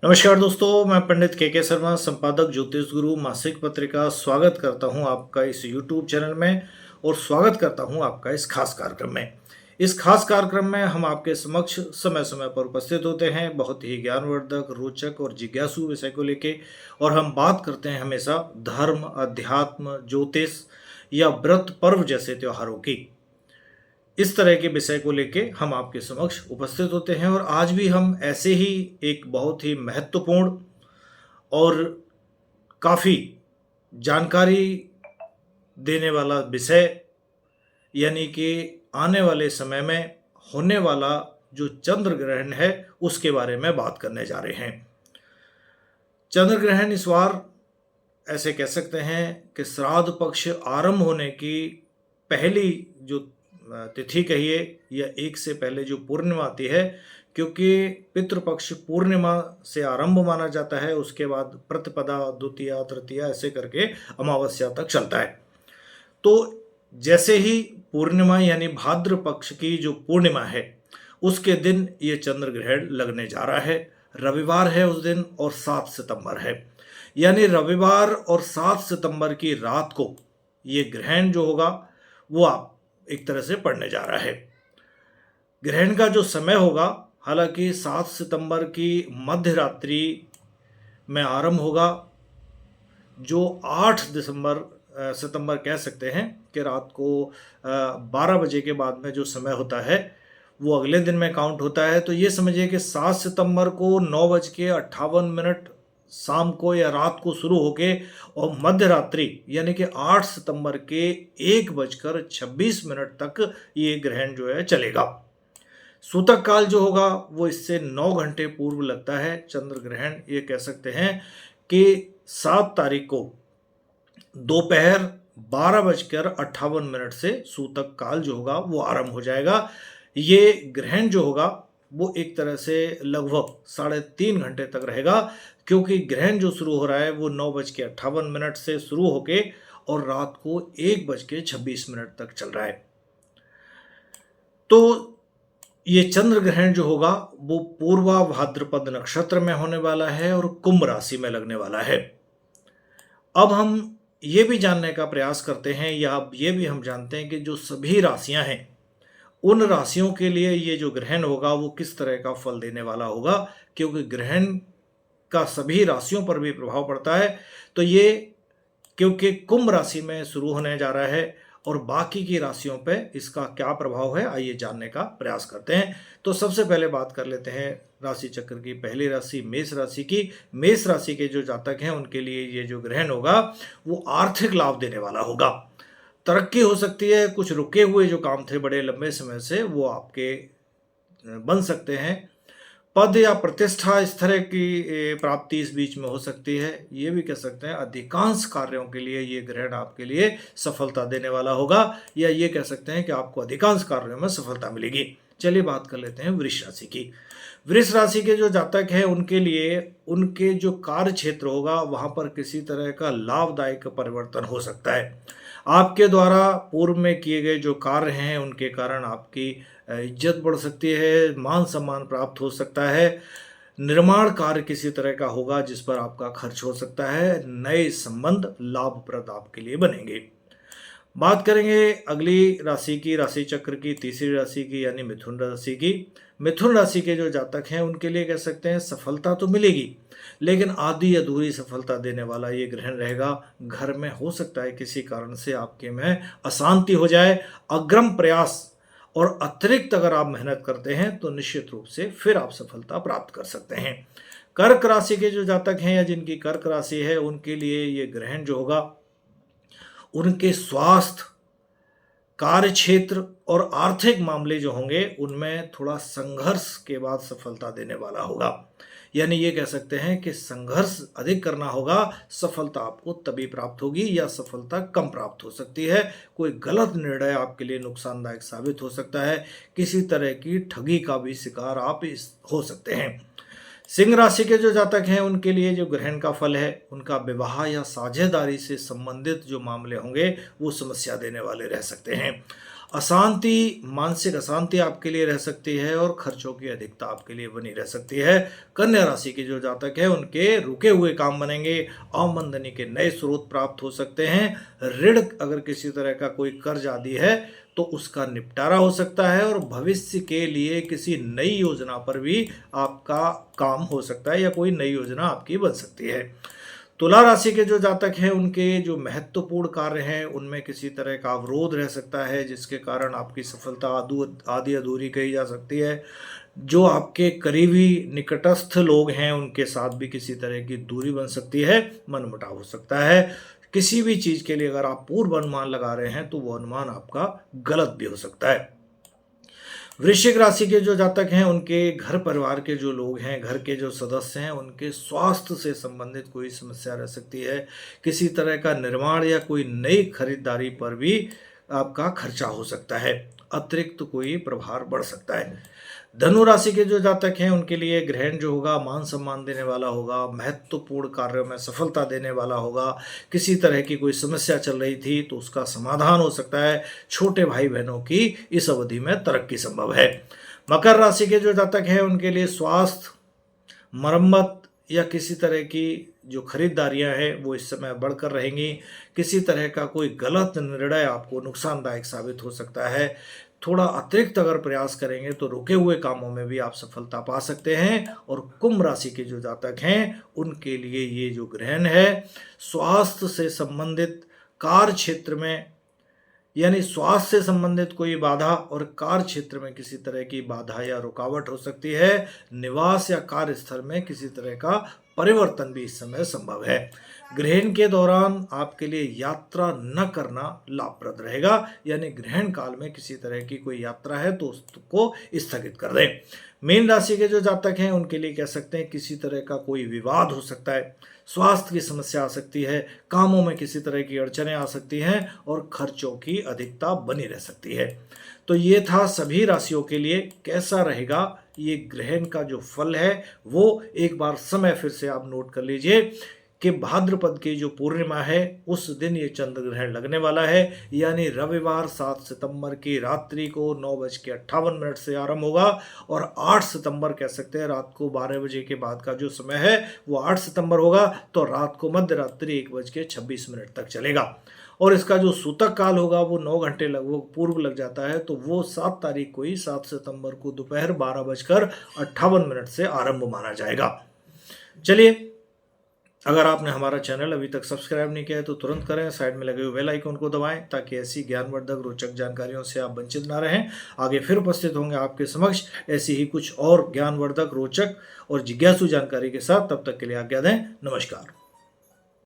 नमस्कार दोस्तों, मैं पंडित के शर्मा, संपादक ज्योतिष गुरु मासिक पत्रिका स्वागत करता हूं आपका इस YouTube चैनल में और स्वागत करता हूं आपका इस खास कार्यक्रम में। इस खास कार्यक्रम में हम आपके समक्ष समय समय पर उपस्थित होते हैं बहुत ही ज्ञानवर्धक, रोचक और जिज्ञासु विषय को लेके, और हम बात करते हैं हमेशा धर्म, अध्यात्म, ज्योतिष या व्रत पर्व जैसे त्योहारों की। इस तरह के विषय को लेके हम आपके समक्ष उपस्थित होते हैं और आज भी हम ऐसे ही एक बहुत ही महत्वपूर्ण और काफ़ी जानकारी देने वाला विषय, यानी कि आने वाले समय में होने वाला जो चंद्र ग्रहण है उसके बारे में बात करने जा रहे हैं। चंद्र ग्रहण इस बार ऐसे कह सकते हैं कि श्राद्ध पक्ष आरंभ होने की पहली जो तिथि कहिए या एक से पहले जो पूर्णिमा आती है, क्योंकि पितृपक्ष पूर्णिमा से आरंभ माना जाता है, उसके बाद प्रतिपदा, द्वितीया, तृतीया ऐसे करके अमावस्या तक चलता है। तो जैसे ही पूर्णिमा यानी भाद्र पक्ष की जो पूर्णिमा है उसके दिन ये चंद्र ग्रहण लगने जा रहा है। रविवार है उस दिन और 7 सितंबर है, यानी रविवार और 7 सितंबर की रात को ये ग्रहण जो होगा वो आप एक तरह से पड़ने जा रहा है। ग्रहण का जो समय होगा, हालांकि 7 सितंबर की मध्य रात्रि में आरंभ होगा, जो 8 सितंबर कह सकते हैं कि रात को 12 बजे के बाद में जो समय होता है वो अगले दिन में काउंट होता है। तो ये समझिए कि 7 सितंबर को 9:58 शाम को या रात को शुरू होके और मध्य रात्रि यानी कि 8 सितंबर के 1:26 तक ये ग्रहण जो है चलेगा। सूतक काल जो होगा वो इससे 9 घंटे पूर्व लगता है। चंद्र ग्रहण ये कह सकते हैं कि 7 तारीख को दोपहर 12:58 से सूतक काल जो होगा वो आरंभ हो जाएगा। ये ग्रहण जो होगा वो एक तरह से लगभग 3.5 घंटे तक रहेगा, क्योंकि ग्रहण जो शुरू हो रहा है वो 9:58 से शुरू होके और रात को 1:26 तक चल रहा है। तो ये चंद्र ग्रहण जो होगा वो पूर्वा भाद्रपद नक्षत्र में होने वाला है और कुंभ राशि में लगने वाला है। अब हम ये भी जानने का प्रयास करते हैं, या अब ये भी हम जानते हैं कि जो सभी राशियां हैं उन राशियों के लिए ये जो ग्रहण होगा वो किस तरह का फल देने वाला होगा, क्योंकि ग्रहण का सभी राशियों पर भी प्रभाव पड़ता है। तो ये क्योंकि कुंभ राशि में शुरू होने जा रहा है और बाकी की राशियों पे इसका क्या प्रभाव है, आइए जानने का प्रयास करते हैं। तो सबसे पहले बात कर लेते हैं राशि चक्र की पहली राशि मेष राशि की। मेष राशि के जो जातक हैं उनके लिए ये जो ग्रहण होगा वो आर्थिक लाभ देने वाला होगा। तरक्की हो सकती है, कुछ रुके हुए जो काम थे बड़े लंबे समय से वो आपके बन सकते हैं। पद या प्रतिष्ठा इस तरह की प्राप्ति इस बीच में हो सकती है। ये भी कह सकते हैं अधिकांश कार्यों के लिए ये ग्रहण आपके लिए सफलता देने वाला होगा, या ये कह सकते हैं कि आपको अधिकांश कार्यों में सफलता मिलेगी। चलिए बात कर लेते हैं वृष राशि की। वृष राशि के जो जातक हैं उनके लिए उनके जो कार्य क्षेत्र होगा वहाँ पर किसी तरह का लाभदायक परिवर्तन हो सकता है। आपके द्वारा पूर्व में किए गए जो कार्य हैं उनके कारण आपकी इज्जत बढ़ सकती है, मान सम्मान प्राप्त हो सकता है। निर्माण कार्य किसी तरह का होगा जिस पर आपका खर्च हो सकता है। नए संबंध लाभप्रद आपके लिए बनेंगे। बात करेंगे अगली राशि की, राशि चक्र की तीसरी राशि की, यानी मिथुन राशि की। मिथुन राशि के जो जातक हैं उनके लिए कह सकते हैं सफलता तो मिलेगी, लेकिन आधी अधूरी सफलता देने वाला ये ग्रहण रहेगा। घर में हो सकता है किसी कारण से आपके में अशांति हो जाए। अग्रिम प्रयास और अतिरिक्त अगर आप मेहनत करते हैं तो निश्चित रूप से फिर आप सफलता प्राप्त कर सकते हैं। कर्क राशि के जो जातक हैं या जिनकी कर्क राशि है उनके लिए ये ग्रहण जो होगा उनके स्वास्थ्य, कार्य क्षेत्र और आर्थिक मामले जो होंगे उनमें थोड़ा संघर्ष के बाद सफलता देने वाला होगा। यानी ये कह सकते हैं कि संघर्ष अधिक करना होगा, सफलता आपको तभी प्राप्त होगी या सफलता कम प्राप्त हो सकती है। कोई गलत निर्णय आपके लिए नुकसानदायक साबित हो सकता है। किसी तरह की ठगी का भी शिकार आप हो सकते हैं। सिंह राशि के जो जातक हैं उनके लिए जो ग्रहण का फल है उनका विवाह या साझेदारी से संबंधित जो मामले होंगे वो समस्या देने वाले रह सकते हैं। अशांति, मानसिक अशांति आपके लिए रह सकती है और खर्चों की अधिकता आपके लिए बनी रह सकती है। कन्या राशि के जो जातक है उनके रुके हुए काम बनेंगे, आमदनी के नए स्रोत प्राप्त हो सकते हैं। ऋण, अगर किसी तरह का कोई कर्ज आदि है तो उसका निपटारा हो सकता है और भविष्य के लिए किसी नई योजना पर भी आपका काम हो सकता है या कोई नई योजना आपकी बन सकती है। तुला राशि के जो जातक हैं उनके जो महत्वपूर्ण कार्य हैं उनमें किसी तरह का अवरोध रह सकता है, जिसके कारण आपकी सफलता आधी अधूरी कही जा सकती है। जो आपके करीबी निकटस्थ लोग हैं उनके साथ भी किसी तरह की दूरी बन सकती है, मनमुटाव हो सकता है। किसी भी चीज़ के लिए अगर आप पूर्व अनुमान लगा रहे हैं तो वो अनुमान आपका गलत भी हो सकता है। वृश्चिक राशि के जो जातक हैं उनके घर परिवार के जो लोग हैं, घर के जो सदस्य हैं, उनके स्वास्थ्य से संबंधित कोई समस्या रह सकती है। किसी तरह का निर्माण या कोई नई खरीदारी पर भी आपका खर्चा हो सकता है, अतिरिक्त कोई प्रभार बढ़ सकता है। धनु राशि के जो जातक हैं उनके लिए ग्रहण जो होगा मान सम्मान देने वाला होगा, महत्वपूर्ण कार्यों में सफलता देने वाला होगा। किसी तरह की कोई समस्या चल रही थी तो उसका समाधान हो सकता है। छोटे भाई बहनों की इस अवधि में तरक्की संभव है। मकर राशि के जो जातक हैं उनके लिए स्वास्थ्य, मरम्मत या किसी तरह की जो खरीदारियां हैं वो इस समय बढ़कर रहेंगी। किसी तरह का कोई गलत निर्णय आपको नुकसानदायक साबित हो सकता है। थोड़ा अतिरिक्त अगर प्रयास करेंगे तो रुके हुए कामों में भी आप सफलता पा सकते हैं। और कुंभ राशि के जो जातक हैं उनके लिए ये जो ग्रहण है स्वास्थ्य से संबंधित, कार्य क्षेत्र में यानी स्वास्थ्य से संबंधित कोई बाधा और कार्य क्षेत्र में किसी तरह की बाधा या रुकावट हो सकती है। निवास या कार्यस्थल में किसी तरह का परिवर्तन भी इस समय संभव है। ग्रहण के दौरान आपके लिए यात्रा न करना लाभप्रद रहेगा, यानी ग्रहण काल में किसी तरह की कोई यात्रा है तो उसको स्थगित कर दें। मीन राशि के जो जातक हैं उनके लिए कह सकते हैं किसी तरह का कोई विवाद हो सकता है, स्वास्थ्य की समस्या आ सकती है, कामों में किसी तरह की अड़चनें आ सकती हैं और खर्चों की अधिकता बनी रह सकती है। तो ये था सभी राशियों के लिए कैसा रहेगा ये ग्रहण का जो फल है वो एक बार समय फिर से आप नोट कर लीजिए कि भाद्रपद की जो पूर्णिमा है उस दिन ये चंद्र ग्रहण लगने वाला है, यानी रविवार 7 सितंबर की रात्रि को 9:58 से आरंभ होगा और 8 सितंबर कह सकते हैं रात को 12 बजे के बाद का जो समय है वो 8 सितंबर होगा, तो रात को मध्य रात्रि 1:26 तक चलेगा। और इसका जो सूतक काल होगा वो 9 घंटे लगभग पूर्व लग जाता है, तो वो 7 तारीख को ही 7 सितंबर को दोपहर 12:58 से आरंभ माना जाएगा। चलिए, अगर आपने हमारा चैनल अभी तक सब्सक्राइब नहीं किया है तो तुरंत करें, साइड में लगे हुए बेल आइकन को दबाएं ताकि ऐसी ज्ञानवर्धक रोचक जानकारियों से आप वंचित ना रहें। आगे फिर उपस्थित होंगे आपके समक्ष ऐसी ही कुछ और ज्ञानवर्धक, रोचक और जिज्ञासु जानकारी के साथ। तब तक के लिए आज्ञा दें। नमस्कार।